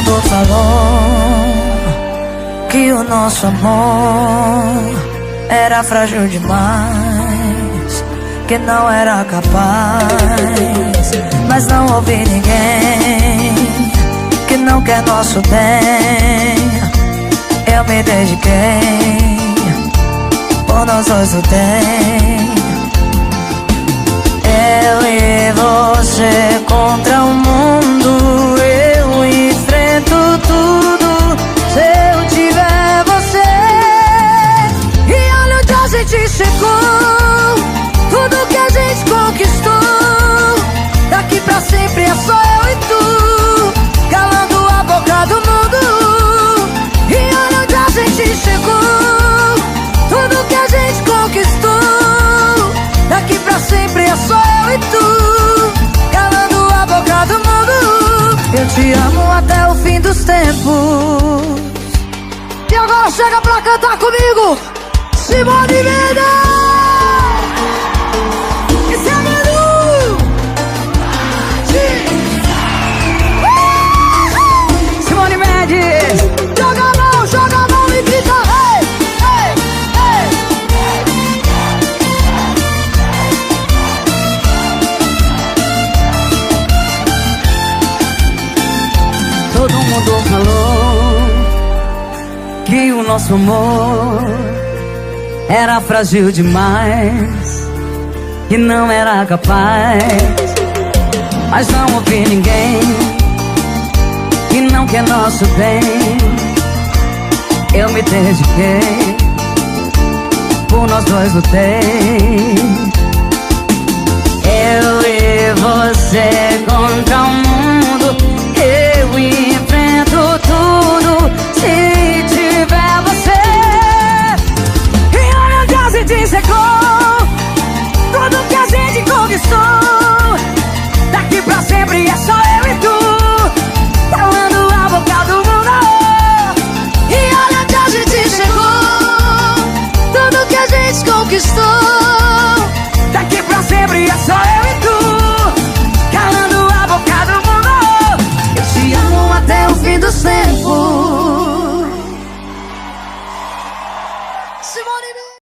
mundo falou que o nosso amor era frágil demais, que não era capaz. Mas não ouvi ninguém que não quer nosso bem. Eu me dediquei, por nós dois lutei. Eu e você contra o mundo, eu enfrento tudo se eu tiver você. E olha onde a gente chegou, tudo que a gente conquistou. Daqui pra sempre é só eu e tu, calando a boca do mundo. E olha onde a gente chegou, tudo que a gente conquistou. Daqui pra sempre é só eu e tu, calando a boca do mundo. Eu te amo até o fim dos tempos. E agora chega pra cantar comigo, Simone Mendes! Esse é Menu! Simone Mendes! Joga a mão e grita hey, hey, hey. Todo mundo falou que o nosso amor era frágil demais, que não era capaz. Mas não ouvi ninguém que não quer nosso bem. Eu me dediquei, por nós dois lutei. Eu e você contra o mundo, eu enfrento tudo se tiver você. E olha onde a gente chegou, tudo que a gente conquistou. Daqui pra sempre é só eu e tu, calando a boca do mundo. E olha onde a gente chegou, tudo que a gente conquistou. Daqui pra sempre é só eu e tu, calando a boca do mundo. Eu te amo até o fim dos tempos. Simone